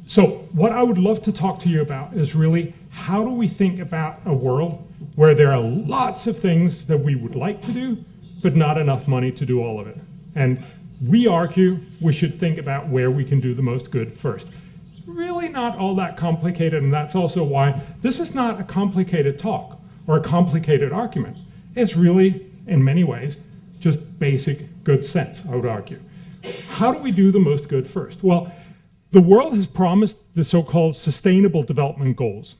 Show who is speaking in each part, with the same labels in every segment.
Speaker 1: So what I would love to talk to you about is really how do we think about a world where there are lots of things that we would like to do, but not enough money to do all of it. And we argue we should think about where we can do the most good first. It's really not all that complicated, and that's also why this is not a complicated talk or a complicated argument. It's really, in many ways, just basic good sense, I would argue. How do we do the most good first? Well, the world has promised the so-called Sustainable Development Goals.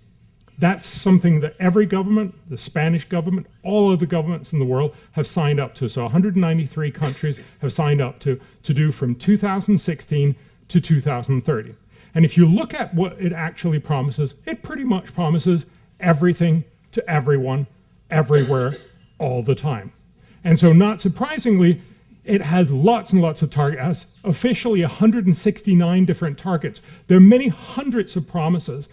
Speaker 1: That's something that every government, the Spanish government, all of the governments in the world have signed up to. So 193 countries have signed up to do from 2016 to 2030. And if you look at what it actually promises, it pretty much promises everything to everyone, everywhere, all the time. And so not surprisingly, it has lots and lots of targets. It has officially 169 different targets. There are many hundreds of promises.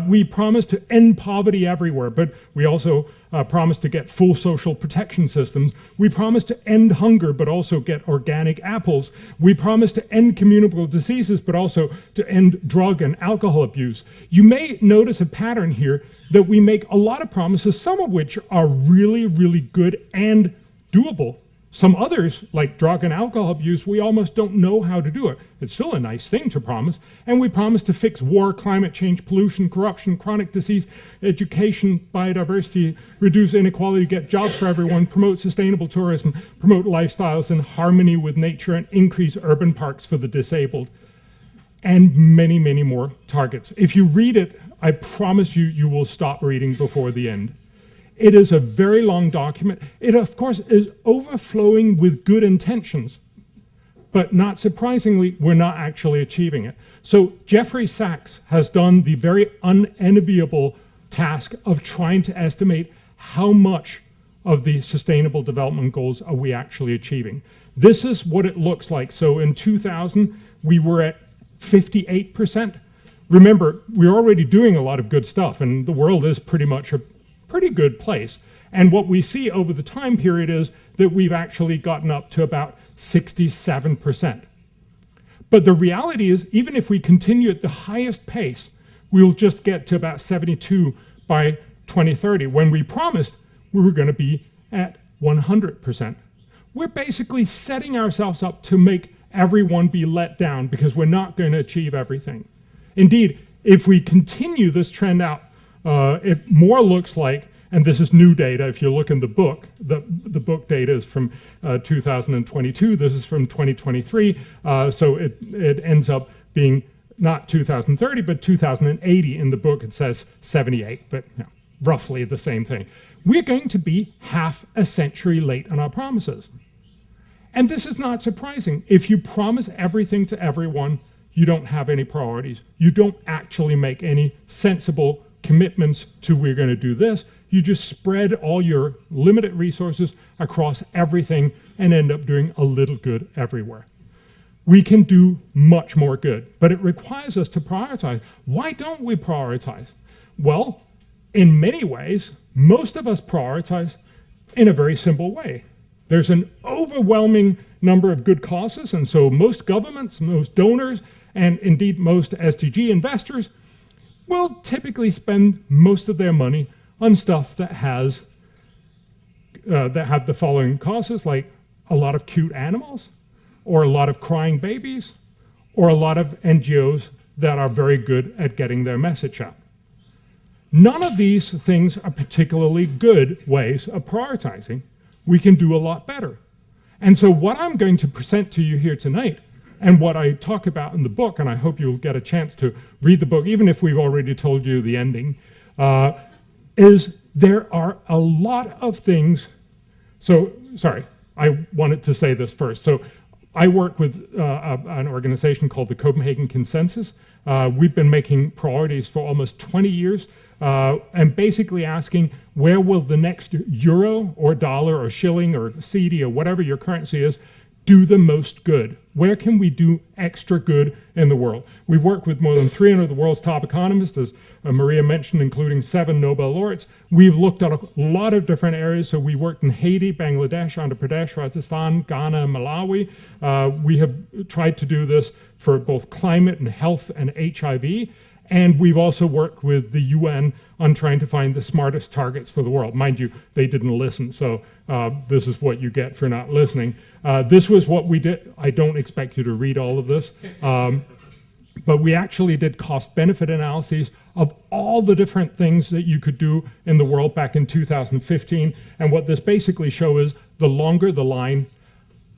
Speaker 1: We promise to end poverty everywhere, but we also promise to get full social protection systems. We promise to end hunger, but also get organic apples. We promise to end communicable diseases, but also to end drug and alcohol abuse. You may notice a pattern here that we make a lot of promises, some of which are really, really good and doable. Some others, like drug and alcohol abuse, we almost don't know how to do it. It's still a nice thing to promise. And we promise to fix war, climate change, pollution, corruption, chronic disease, education, biodiversity, reduce inequality, get jobs for everyone, promote sustainable tourism, promote lifestyles in harmony with nature, and increase urban parks for the disabled. And many, many more targets. If you read it, I promise you, you will stop reading before the end. It is a very long document. It, of course, is overflowing with good intentions, but not surprisingly, we're not actually achieving it. So Jeffrey Sachs has done the very unenviable task of trying to estimate how much of the Sustainable Development Goals are we actually achieving. This is what it looks like. So in 2000, we were at 58%. Remember, we're already doing a lot of good stuff, and the world is pretty much a pretty good place. And what we see over the time period is that we've actually gotten up to about 67%. But the reality is, even if we continue at the highest pace, we'll just get to about 72 by 2030, when we promised we were going to be at 100%. We're basically setting ourselves up to make everyone be let down because we're not going to achieve everything. Indeed, if we continue this trend out, it more looks like, and this is new data, if you look in the book, the book data is from 2022, this is from 2023, so it ends up being not 2030, but 2080. In the book it says 78, but you know, roughly the same thing. We're going to be half a century late on our promises. And this is not surprising. If you promise everything to everyone, you don't have any priorities. You don't actually make any sensible commitments to we're going to do this. You just spread all your limited resources across everything and end up doing a little good everywhere. We can do much more good, but it requires us to prioritize. Why don't we prioritize? Well, in many ways, most of us prioritize in a very simple way. There's an overwhelming number of good causes, and so most governments, most donors, and indeed most SDG investors will typically spend most of their money on stuff that have the following causes, like a lot of cute animals, or a lot of crying babies, or a lot of NGOs that are very good at getting their message out. None of these things are particularly good ways of prioritizing. We can do a lot better. And so what I'm going to present to you here tonight, and what I talk about in the book, and I hope you'll get a chance to read the book, even if we've already told you the ending, is there are a lot of things. So, sorry, I wanted to say this first. So I work with an organization called the Copenhagen Consensus. We've been making priorities for almost 20 years and basically asking where will the next euro or dollar or shilling or CD or whatever your currency is do the most good? Where can we do extra good in the world? We've worked with more than 300 of the world's top economists, as Maria mentioned, including 7 Nobel laureates. We've looked at a lot of different areas. So we worked in Haiti, Bangladesh, Andhra Pradesh, Rajasthan, Ghana, Malawi. We have tried to do this for both climate and health and HIV. And we've also worked with the UN on trying to find the smartest targets for the world. Mind you, they didn't listen, so this is what you get for not listening. This was what we did. I don't expect you to read all of this, but we actually did cost-benefit analyses of all the different things that you could do in the world back in 2015. And what this basically shows is the longer the line,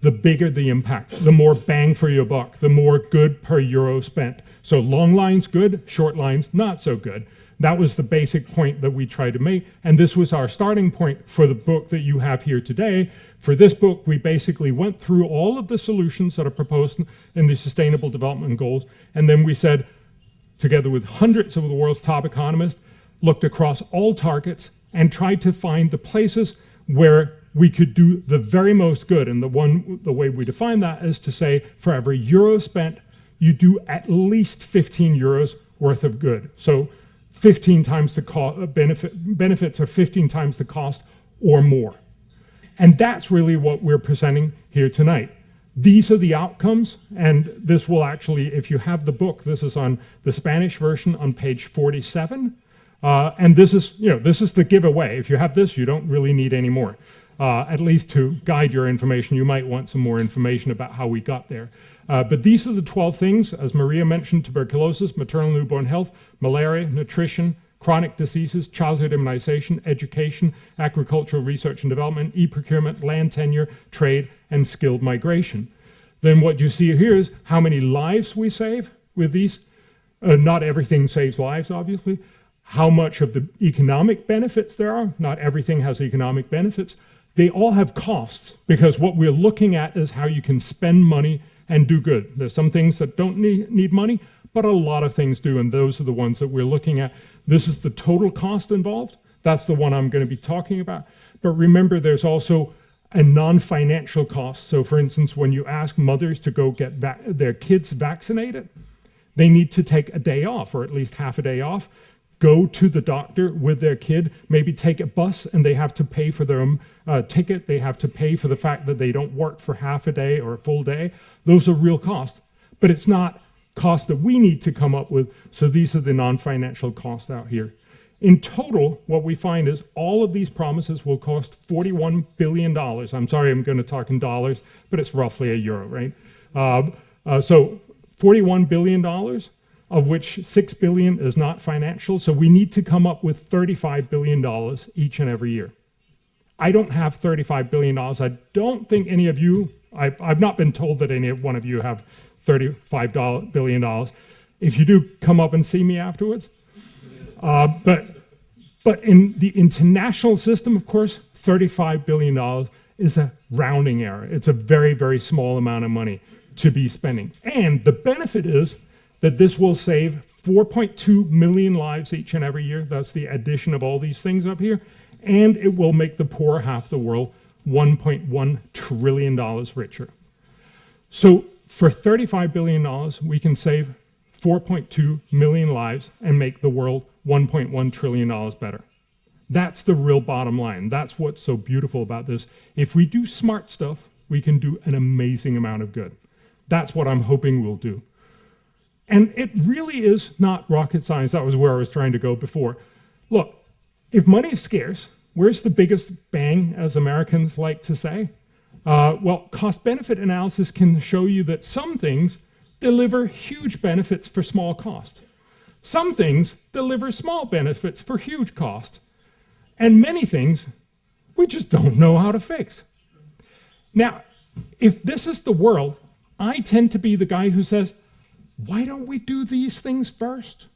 Speaker 1: the bigger the impact, the more bang for your buck, the more good per euro spent. So long lines, good, short lines, not so good. That was the basic point that we tried to make, and this was our starting point for the book that you have here today. For this book, we basically went through all of the solutions that are proposed in the Sustainable Development Goals, and then we said, together with hundreds of the world's top economists, looked across all targets and tried to find the places where we could do the very most good. And the way we define that is to say, for every euro spent, you do at least 15 euros worth of good. So 15 times the benefits are 15 times the cost or more. And that's really what we're presenting here tonight. These are the outcomes, and this will actually, if you have the book, this is on the Spanish version on page 47. And this is the giveaway. If you have this, you don't really need any more. At least to guide your information, you might want some more information about how we got there. But these are the 12 things, as Maria mentioned: tuberculosis, maternal newborn health, malaria, nutrition, chronic diseases, childhood immunization, education, agricultural research and development, e-procurement, land tenure, trade, and skilled migration. Then what you see here is how many lives we save with these. Not everything saves lives, obviously. How much of the economic benefits there are. Not everything has economic benefits. They all have costs, because what we're looking at is how you can spend money and do good. There's some things that don't need money, but a lot of things do, and those are the ones that we're looking at. This is the total cost involved. That's the one I'm going to be talking about. But remember, there's also a non-financial cost. So for instance, when you ask mothers to go get their kids vaccinated, they need to take a day off, or at least half a day off, go to the doctor with their kid, maybe take a bus, and they have to pay for their own ticket. They have to pay for the fact that they don't work for half a day or a full day. Those are real costs, but it's not costs that we need to come up with. So these are the non-financial costs out here. In total, what we find is all of these promises will cost $41 billion. I'm sorry, I'm going to talk in dollars, but it's roughly a euro, right? So $41 billion, of which $6 billion is not financial. So we need to come up with $35 billion each and every year. I don't have $35 billion. I don't think any of you, I've not been told that any one of you have $35 billion. If you do, come up and see me afterwards. But in the international system, of course, $35 billion is a rounding error. It's a very, very small amount of money to be spending. And the benefit is that this will save 4.2 million lives each and every year. That's the addition of all these things up here. And it will make the poor half of the world $1.1 trillion richer. So for $35 billion, we can save 4.2 million lives and make the world $1.1 trillion better. That's the real bottom line. That's what's so beautiful about this. If we do smart stuff, we can do an amazing amount of good. That's what I'm hoping we'll do. And it really is not rocket science. That was where I was trying to go before. Look, if money is scarce, where's the biggest bang, as Americans like to say? Well, cost-benefit analysis can show you that some things deliver huge benefits for small cost. Some things deliver small benefits for huge cost. And many things we just don't know how to fix. Now, if this is the world, I tend to be the guy who says, why don't we do these things first?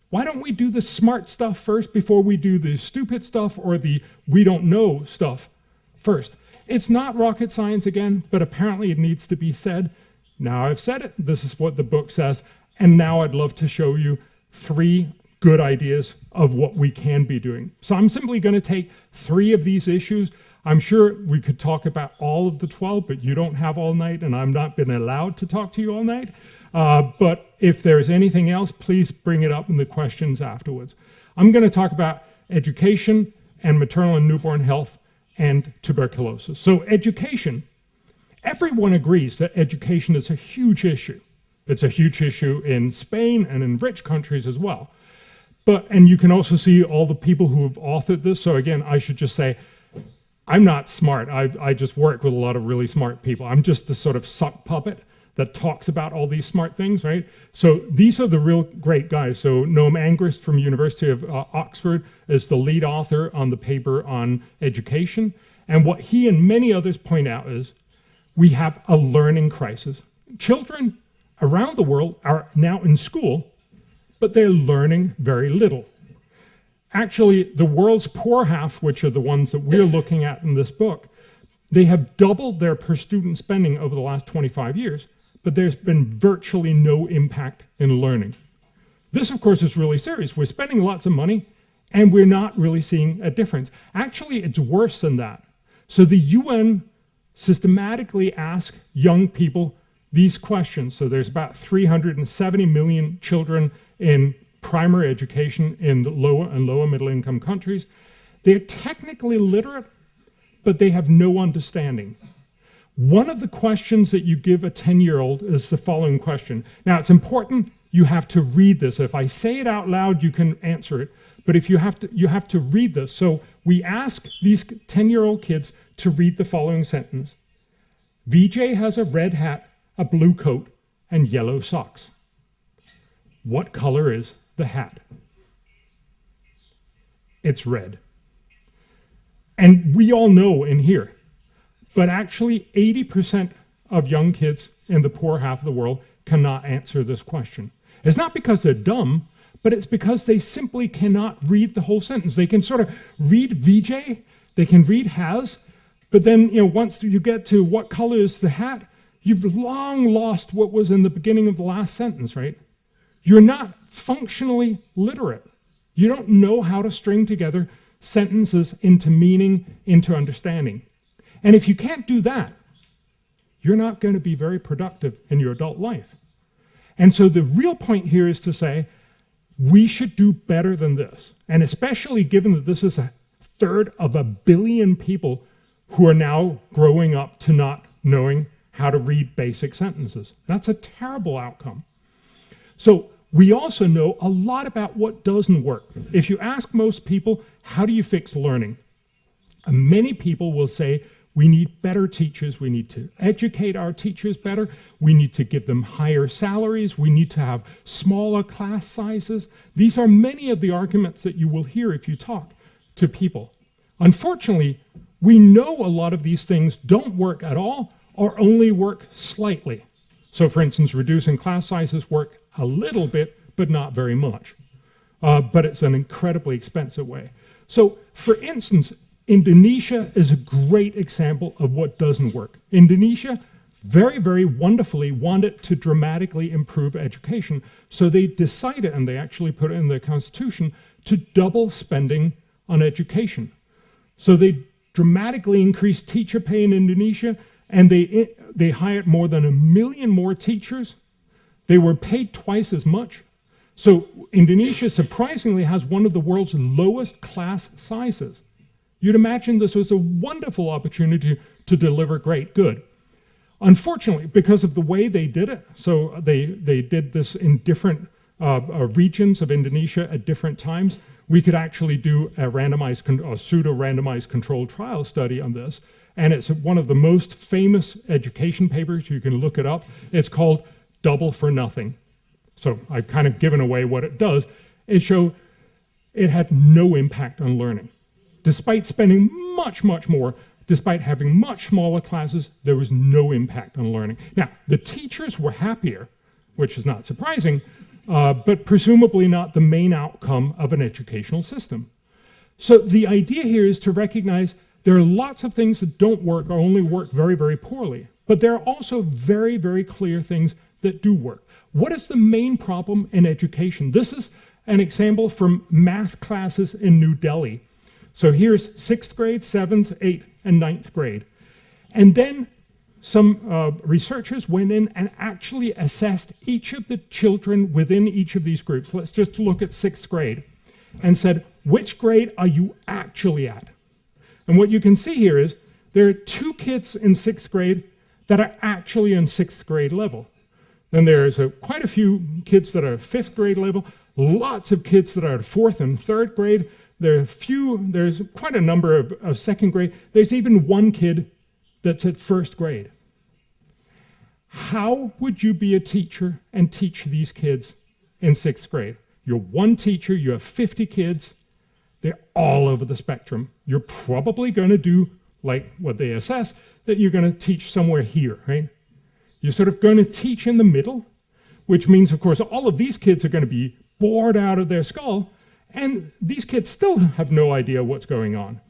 Speaker 1: Why don't we do the smart stuff first before we do the stupid stuff or the we don't know stuff first? It's not rocket science again, but apparently it needs to be said. Now I've said it. This is what the book says. And now I'd love to show you 3 good ideas of what we can be doing. So I'm simply going to take 3 of these issues. I'm sure we could talk about all of the 12, but you don't have all night, and I've not been allowed to talk to you all night. But if there's anything else, please bring it up in the questions afterwards. I'm going to talk about education and maternal and newborn health and tuberculosis. So education, everyone agrees that education is a huge issue. It's a huge issue in Spain and in rich countries as well. And you can also see all the people who have authored this. So again, I should just say, I'm not smart. I just work with a lot of really smart people. I'm just the sort of sock puppet that talks about all these smart things, right? So these are the real great guys. So Noam Angrist from University of Oxford is the lead author on the paper on education. And what he and many others point out is we have a learning crisis. Children around the world are now in school, but they're learning very little. Actually, the world's poor half, which are the ones that we're looking at in this book, they have doubled their per student spending over the last 25 years, but there's been virtually no impact in learning. This, of course, is really serious. We're spending lots of money, and we're not really seeing a difference. Actually, it's worse than that. So the UN systematically asks young people these questions. So there's about 370 million children in primary education in the lower and lower middle income countries. They're technically literate, but they have no understanding. One of the questions that you give a 10-year-old is the following question. Now, it's important you have to read this. If I say it out loud, you can answer it. But if you have to read this. So we ask these 10-year-old kids to read the following sentence. VJ has a red hat, a blue coat, and yellow socks. What color is the hat? It's red. And we all know in here, but actually 80% of young kids in the poor half of the world cannot answer this question. It's not because they're dumb, but it's because they simply cannot read the whole sentence. They can sort of read VJ, they can read has, but then once you get to what color is the hat, you've long lost what was in the beginning of the last sentence, right? You're not functionally literate. You don't know how to string together sentences into meaning, into understanding. And if you can't do that, you're not going to be very productive in your adult life. And so the real point here is to say, we should do better than this. And especially given that this is 1/3 of a billion people who are now growing up to not knowing how to read basic sentences. That's a terrible outcome. So we also know a lot about what doesn't work. If you ask most people, how do you fix learning? Many people will say, we need better teachers, we need to educate our teachers better, we need to give them higher salaries, we need to have smaller class sizes. These are many of the arguments that you will hear if you talk to people. Unfortunately, we know a lot of these things don't work at all or only work slightly. So for instance, reducing class sizes work a little bit, but not very much. But it's an incredibly expensive way. So for instance, Indonesia is a great example of what doesn't work. Indonesia very, very wonderfully wanted to dramatically improve education. So they decided, and they actually put it in their constitution, to double spending on education. So they dramatically increased teacher pay in Indonesia, and they hired more than 1 million more teachers. They were paid twice as much. So Indonesia surprisingly has one of the world's lowest class sizes. You'd imagine this was a wonderful opportunity to deliver great good. Unfortunately, because of the way they did it, so they did this in different regions of Indonesia at different times, we could actually do a pseudo-randomized controlled trial study on this. And it's one of the most famous education papers. You can look it up. It's called Double for Nothing. So I've kind of given away what it does. It showed it had no impact on learning. Despite spending much, much more, despite having much smaller classes, there was no impact on learning. Now, the teachers were happier, which is not surprising, but presumably not the main outcome of an educational system. So the idea here is to recognize there are lots of things that don't work or only work very, very poorly, but there are also very, very clear things that do work. What is the main problem in education? This is an example from math classes in New Delhi. So here's 6th grade, 7th, 8th, and 9th grade. And then some researchers went in and actually assessed each of the children within each of these groups. Let's just look at 6th grade and said, which grade are you actually at? And what you can see here is there are 2 kids in 6th grade that are actually on 6th grade level. Then there's quite a few kids that are 5th grade level, lots of kids that are at 4th and 3rd grade. There's quite a number of 2nd grade. There's even one kid that's at 1st grade. How would you be a teacher and teach these kids in 6th grade? You're one teacher, you have 50 kids, they're all over the spectrum. You're probably going to do like what they assess, that you're going to teach somewhere here, right? You're sort of going to teach in the middle, which means, of course, all of these kids are going to be bored out of their skull, and these kids still have no idea what's going on.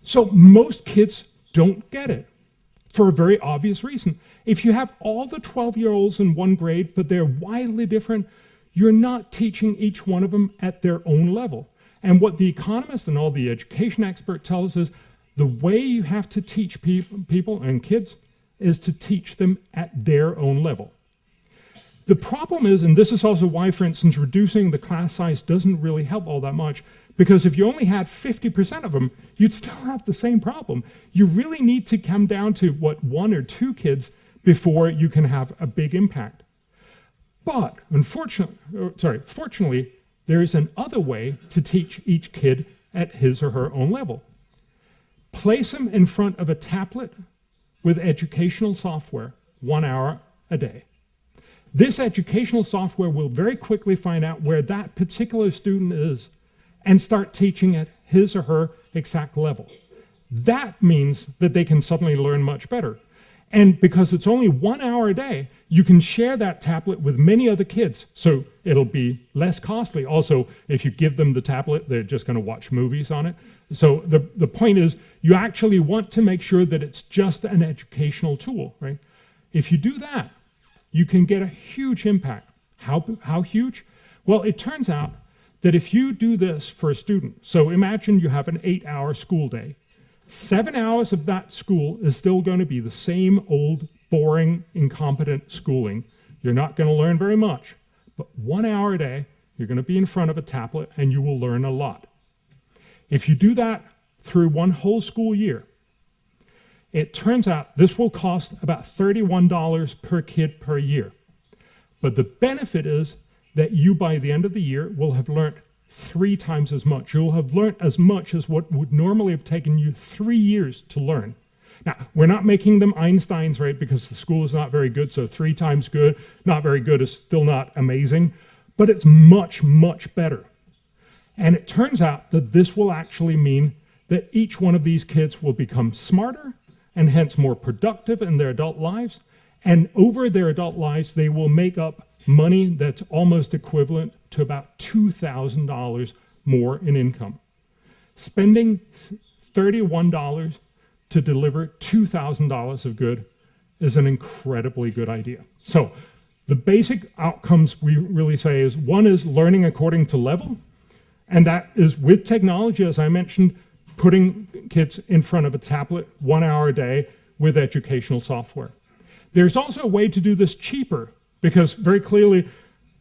Speaker 1: So most kids don't get it for a very obvious reason. If you have all the 12-year-olds in one grade, but they're widely different, you're not teaching each one of them at their own level. And what the economists and all the education experts tell us is the way you have to teach people and kids is to teach them at their own level. The problem is, and this is also why, for instance, reducing the class size doesn't really help all that much, because if you only had 50% of them, you'd still have the same problem. You really need to come down to, 1 or 2 kids before you can have a big impact. But fortunately, there is another way to teach each kid at his or her own level. Place them in front of a tablet with educational software 1 hour a day. This educational software will very quickly find out where that particular student is and start teaching at his or her exact level. That means that they can suddenly learn much better. And because it's only 1 hour a day, you can share that tablet with many other kids, so it'll be less costly. Also, if you give them the tablet, they're just going to watch movies on it. So the point is, you actually want to make sure that it's just an educational tool, right? If you do that, you can get a huge impact. How huge? Well, it turns out that if you do this for a student, so imagine you have an 8-hour school day, 7 hours of that school is still going to be the same old, boring, incompetent schooling. You're not going to learn very much, but 1 hour a day, you're going to be in front of a tablet and you will learn a lot. If you do that through one whole school year, it turns out this will cost about $31 per kid per year. But the benefit is that you, by the end of the year, will have learned 3 times as much. You'll have learned as much as what would normally have taken you 3 years to learn. Now, we're not making them Einsteins, right, because the school is not very good, so 3 times good, not very good is still not amazing, but it's much, much better. And it turns out that this will actually mean that each one of these kids will become smarter and hence more productive in their adult lives. And over their adult lives, they will make up money that's almost equivalent to about $2,000 more in income. Spending $31 to deliver $2,000 of good is an incredibly good idea. So the basic outcomes we really say is, one is learning according to level, and that is with technology, as I mentioned, putting kids in front of a tablet 1 hour a day with educational software. There's also a way to do this cheaper, because very clearly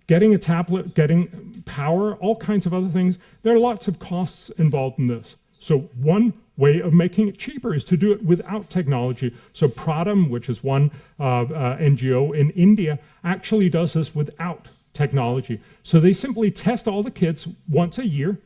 Speaker 1: getting a tablet, getting power, all kinds of other things, there are lots of costs involved in this. So one way of making it cheaper is to do it without technology. So Pradham, which is one NGO in India, actually does this without technology. So they simply test all the kids once a year,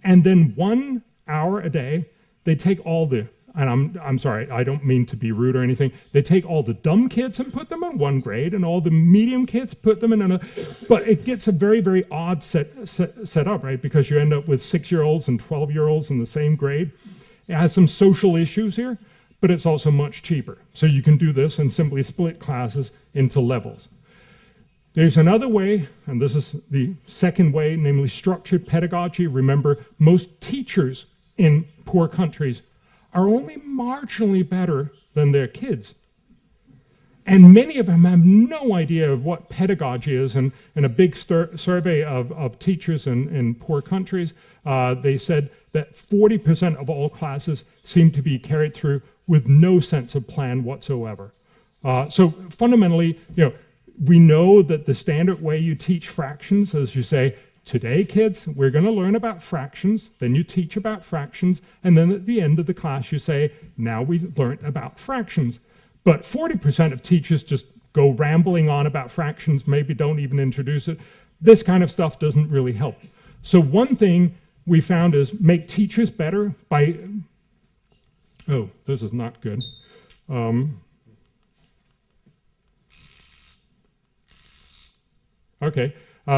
Speaker 1: and then 1 hour a day, they take all the, and I'm sorry, I don't mean to be rude or anything, they take all the dumb kids and put them in one grade, and all the medium kids put them in another, but it gets a very, very odd set up, right? Because you end up with 6-year-olds and 12-year-olds in the same grade. It has some social issues here, but it's also much cheaper. So you can do this and simply split classes into levels. There's another way, and this is the second way, namely structured pedagogy. Remember, most teachers in poor countries are only marginally better than their kids. And many of them have no idea of what pedagogy is. And in a big survey of teachers in poor countries, they said that 40% of all classes seem to be carried through with no sense of plan whatsoever. So fundamentally, we know that the standard way you teach fractions is you say, today, kids, we're going to learn about fractions, then you teach about fractions, and then at the end of the class you say, now we've learned about fractions. But 40% of teachers just go rambling on about fractions, maybe don't even introduce it. This kind of stuff doesn't really help. So one thing we found is make teachers better by, oh, this is not good.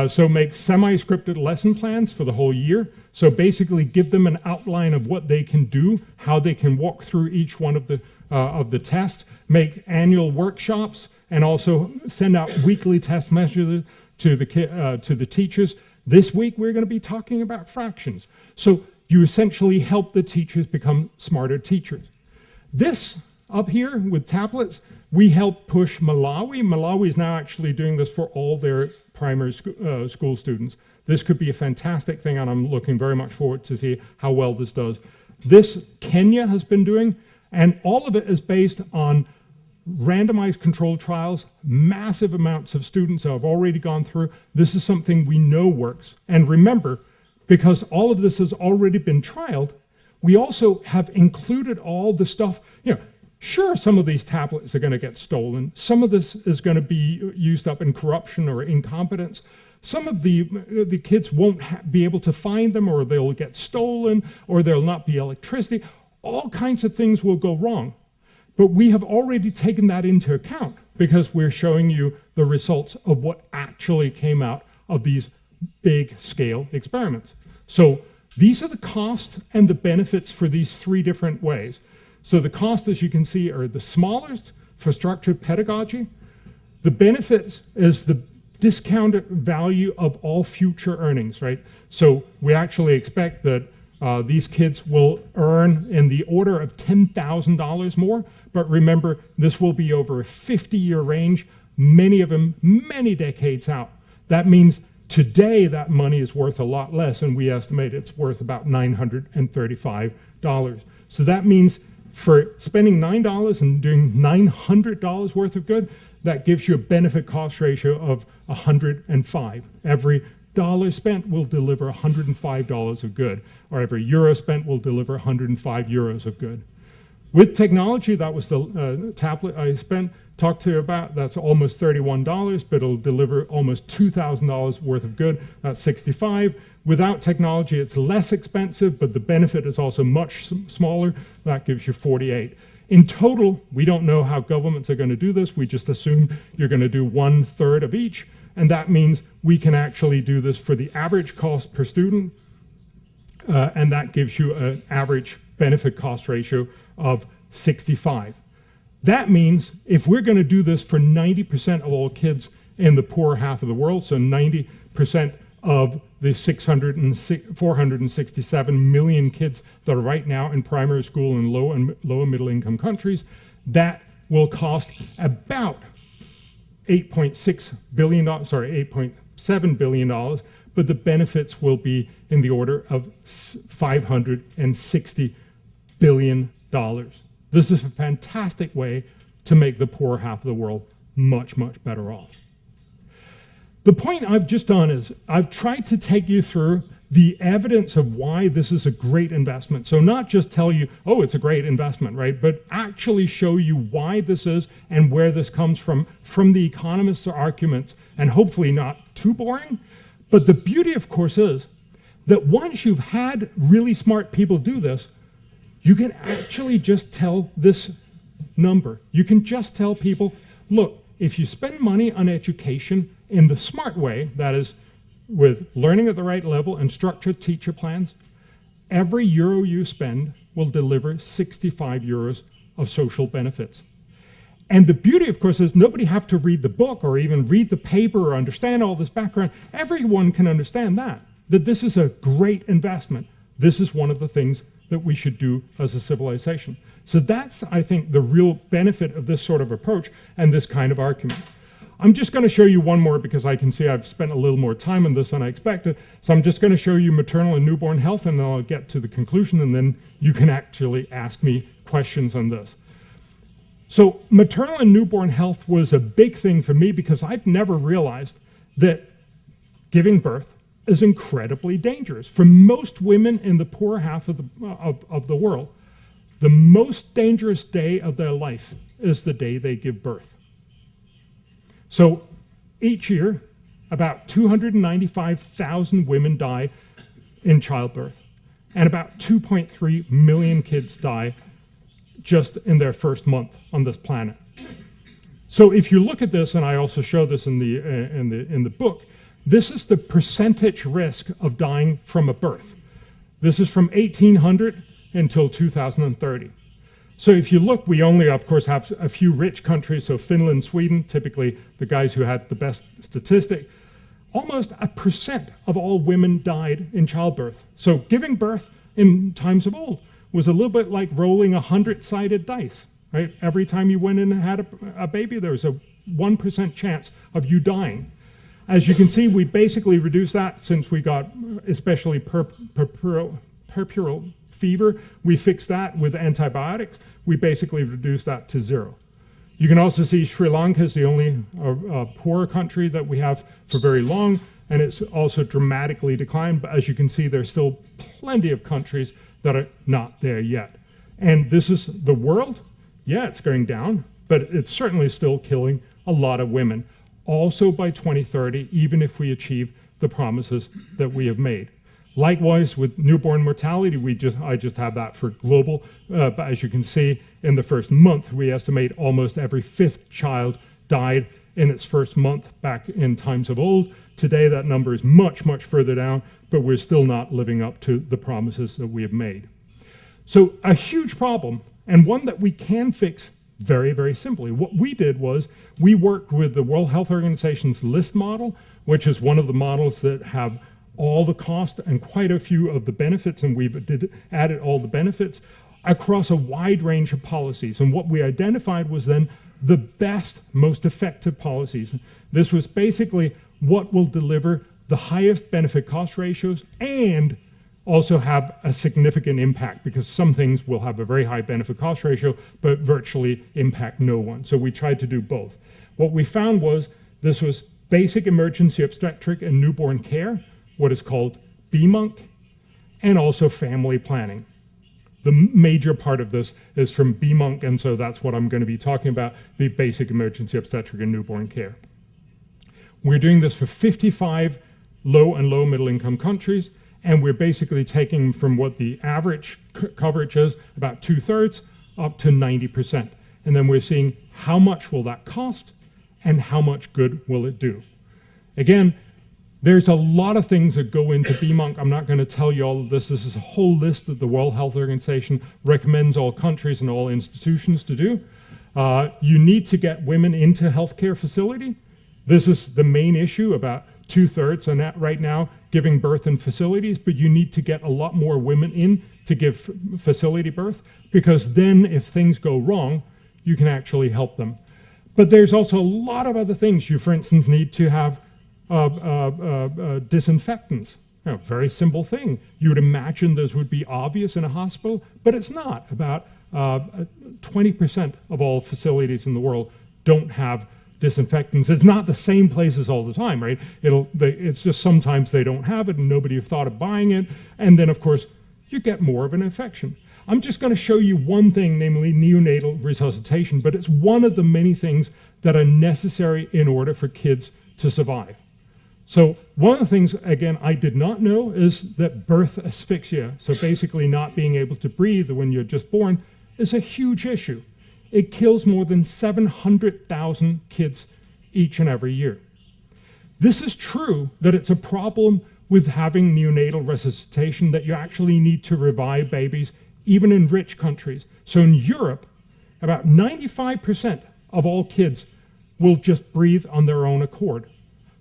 Speaker 1: So make semi-scripted lesson plans for the whole year. So basically give them an outline of what they can do, how they can walk through each one of the tests, make annual workshops, and also send out weekly test measures to the teachers. This week we're going to be talking about fractions. So you essentially help the teachers become smarter teachers. This up here with tablets, we help push Malawi. Malawi is now actually doing this for all their primary school students. This could be a fantastic thing, and I'm looking very much forward to see how well this does. This Kenya has been doing, and all of it is based on randomized controlled trials, massive amounts of students have already gone through. This is something we know works. And remember, because all of this has already been trialed, we also have included all the stuff. Sure, some of these tablets are going to get stolen. Some of this is going to be used up in corruption or incompetence. Some of the kids won't be able to find them, or they'll get stolen, or there'll not be electricity. All kinds of things will go wrong. But we have already taken that into account because we're showing you the results of what actually came out of these big scale experiments. So these are the costs and the benefits for these three different ways. So the cost, as you can see, are the smallest for structured pedagogy. The benefit is the discounted value of all future earnings, right? So we actually expect that these kids will earn in the order of $10,000 more. But remember, this will be over a 50-year range, many of them many decades out. That means today that money is worth a lot less, and we estimate it's worth about $935. So that means for spending $9 and doing $900 worth of good, that gives you a benefit cost ratio of 105. Every dollar spent will deliver $105 of good, or every euro spent will deliver 105 euros of good. With technology, that was the tablet I talked to you about. That's almost $31, but it'll deliver almost $2,000 worth of good. That's 65. Without technology, it's less expensive, but the benefit is also much smaller. That gives you 48. In total, we don't know how governments are going to do this. We just assume you're going to do 1/3 of each, and that means we can actually do this for the average cost per student, and that gives you an average benefit cost ratio of 65. That means if we're going to do this for 90% of all kids in the poor half of the world, so 90% of the 467 million kids that are right now in primary school in low and middle income countries, that will cost about $8.7 billion, but the benefits will be in the order of $560 billion. This is a fantastic way to make the poor half of the world much, much better off. The point I've just done is I've tried to take you through the evidence of why this is a great investment. So not just tell you, oh, it's a great investment, right? But actually show you why this is and where this comes from the economists' arguments, and hopefully not too boring. But the beauty, of course, is that once you've had really smart people do this, you can actually just tell this number. You can just tell people, look, if you spend money on education in the smart way, that is, with learning at the right level and structured teacher plans, every euro you spend will deliver 65 euros of social benefits. And the beauty, of course, is nobody have to read the book or even read the paper or understand all this background. Everyone can understand that this is a great investment. This is one of the things that we should do as a civilization. So that's, I think, the real benefit of this sort of approach and this kind of argument. I'm just going to show you one more because I can see I've spent a little more time on this than I expected. So I'm just going to show you maternal and newborn health, and then I'll get to the conclusion, and then you can actually ask me questions on this. So maternal and newborn health was a big thing for me because I'd never realized that giving birth is incredibly dangerous. For most women in the poor half of the world, the most dangerous day of their life is the day they give birth. So each year, about 295,000 women die in childbirth, and about 2.3 million kids die just in their first month on this planet. So if you look at this, and I also show this in the book, this is the percentage risk of dying from a birth. This is from 1800 until 2030. So if you look, we only, of course, have a few rich countries, so Finland, Sweden, typically the guys who had the best statistic. Almost 1% of all women died in childbirth. So giving birth in times of old was a little bit like rolling 100-sided dice, right? Every time you went in and had a baby, there was a 1% chance of you dying. As you can see, we basically reduced that since we got especially puerperal fever. We fixed that with antibiotics. We basically reduced that to 0. You can also see Sri Lanka is the only poor country that we have for very long, and it's also dramatically declined. But as you can see, there's still plenty of countries that are not there yet. And this is the world. Yeah, it's going down, but it's certainly still killing a lot of women. Also by 2030, even if we achieve the promises that we have made. Likewise, with newborn mortality, I just have that for global, but as you can see, in the first month, we estimate almost every 5th child died in its first month back in times of old. Today, that number is much, much further down, but we're still not living up to the promises that we have made. So a huge problem, and one that we can fix very, very simply. What we did was we worked with the World Health Organization's LIST model, which is one of the models that have all the cost and quite a few of the benefits, and we've added all the benefits across a wide range of policies. And what we identified was then the best, most effective policies. This was basically what will deliver the highest benefit cost ratios and also have a significant impact, because some things will have a very high benefit cost ratio but virtually impact no one. So we tried to do both. What we found was this was basic emergency obstetric and newborn care, what is called BMUNC, and also family planning. The major part of this is from BMUNC, and so that's what I'm going to be talking about, the basic emergency obstetric and newborn care. We're doing this for 55 low and low middle income countries, and we're basically taking from what the average coverage is, about 2/3, up to 90%. And then we're seeing how much will that cost and how much good will it do. Again, there's a lot of things that go into BMUNC. I'm not going to tell you all of this. This is a whole list that the World Health Organization recommends all countries and all institutions to do. You need to get women into healthcare facility. This is the main issue. About 2/3 are right now giving birth in facilities, but you need to get a lot more women in to give facility birth, because then if things go wrong, you can actually help them. But there's also a lot of other things. You, for instance, need to have disinfectants. Very simple thing. You would imagine this would be obvious in a hospital, but it's not. About 20% of all facilities in the world don't have disinfectants. It's not the same places all the time, right? It's just sometimes they don't have it and nobody have thought of buying it. And then, of course, you get more of an infection. I'm just going to show you one thing, namely neonatal resuscitation, but it's one of the many things that are necessary in order for kids to survive. So one of the things, again, I did not know is that birth asphyxia, so basically not being able to breathe when you're just born, is a huge issue. It kills more than 700,000 kids each and every year. This is true that it's a problem with having neonatal resuscitation, that you actually need to revive babies, even in rich countries. So in Europe, about 95% of all kids will just breathe on their own accord.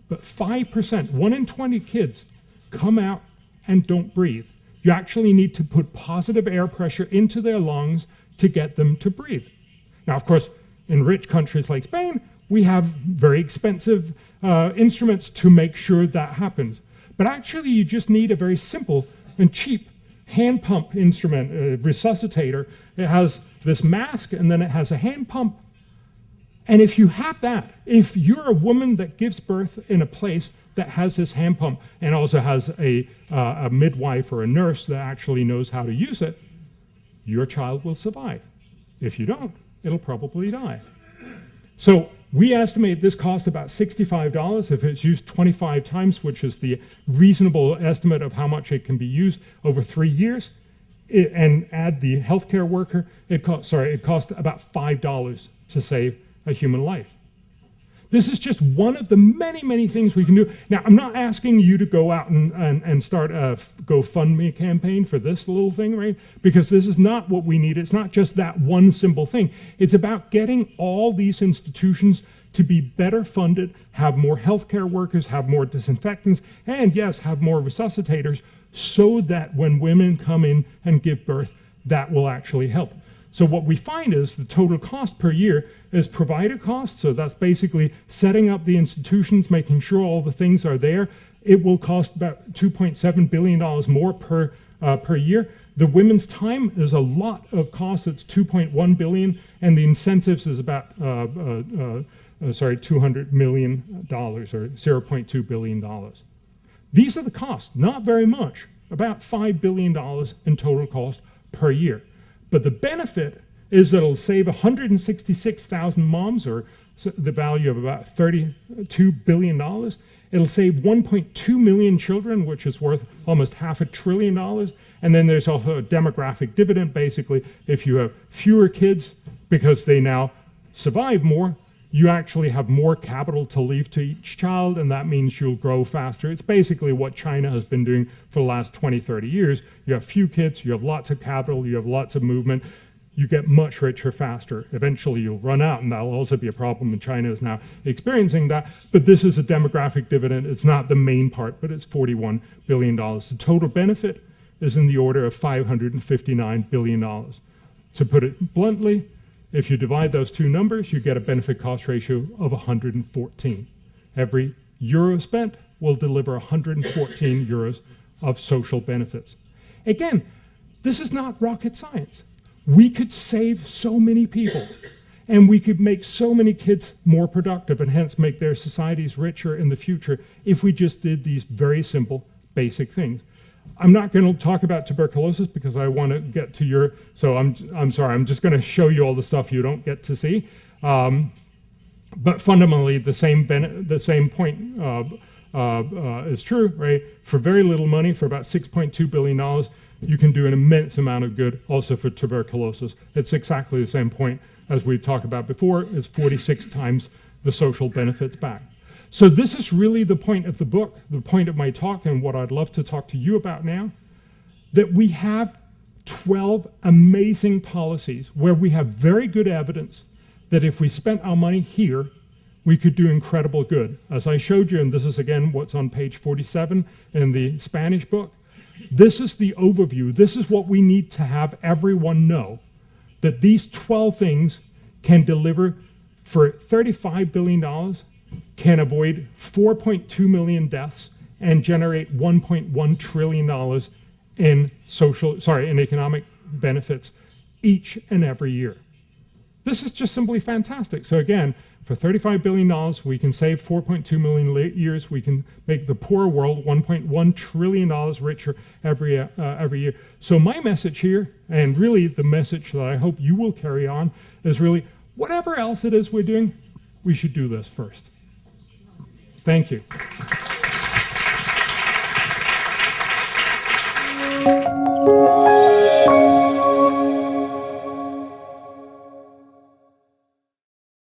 Speaker 1: But 5%, 1 in 20 kids, come out and don't breathe. You actually need to put positive air pressure into their lungs to get them to breathe. Now, of course, in rich countries like Spain, we have very expensive instruments to make sure that happens. But actually, you just need a very simple and cheap hand pump instrument, a resuscitator. It has this mask, and then it has a hand pump. And if you have that, if you're a woman that gives birth in a place that has this hand pump and also has a midwife or a nurse that actually knows how to use it, your child will survive. If you don't, it'll probably die. So we estimate this costs about $65 if it's used 25 times, which is the reasonable estimate of how much it can be used over 3 years. And add the healthcare worker, it costs about $5 to save a human life. This is just one of the many, many things we can do. Now, I'm not asking you to go out and start a GoFundMe campaign for this little thing, right? Because this is not what we need. It's not just that one simple thing. It's about getting all these institutions to be better funded, have more healthcare workers, have more disinfectants, and yes, have more resuscitators, so that when women come in and give birth, that will actually help. So what we find is the total cost per year is provider costs. So that's basically setting up the institutions, making sure all the things are there. It will cost about $2.7 billion more per year. The women's time is a lot of cost. It's $2.1 billion, and the incentives is about $200 million or $0.2 billion. These are the costs, not very much, about $5 billion in total cost per year. But the benefit is that it'll save 166,000 moms, or the value of about $32 billion. It'll save 1.2 million children, which is worth almost $500 billion. And then there's also a demographic dividend. Basically, if you have fewer kids because they now survive more, you actually have more capital to leave to each child, and that means you'll grow faster. It's basically what China has been doing for the last 20, 30 years. You have few kids, you have lots of capital, you have lots of movement, you get much richer faster. Eventually you'll run out, and that'll also be a problem, and China is now experiencing that. But this is a demographic dividend. It's not the main part, but it's $41 billion. The total benefit is in the order of $559 billion. To put it bluntly, if you divide those two numbers, you get a benefit cost ratio of 114. Every euro spent will deliver 114 euros of social benefits. Again, this is not rocket science. We could save so many people, and we could make so many kids more productive and hence make their societies richer in the future if we just did these very simple, basic things. I'm not going to talk about tuberculosis because I want to get to your, so I'm sorry, I'm just going to show you all the stuff you don't get to see. But fundamentally, the same point is true, right? For very little money, for about $6.2 billion, you can do an immense amount of good also for tuberculosis. It's exactly the same point as we've talked about before. It's 46 times the social benefits back. So this is really the point of the book, the point of my talk, and what I'd love to talk to you about now, that we have 12 amazing policies where we have very good evidence that if we spent our money here, we could do incredible good. As I showed you, and this is again what's on page 47 in the Spanish book, this is the overview. This is what we need to have everyone know, that these 12 things can deliver for $35 billion, can avoid 4.2 million deaths, and generate $1.1 trillion in economic benefits each and every year. This is just simply fantastic. So again, for $35 billion, we can save 4.2 million years. We can make the poor world $1.1 trillion richer every year. So my message here, and really the message that I hope you will carry on, is really whatever else it is we're doing, we should do this first. Thank you.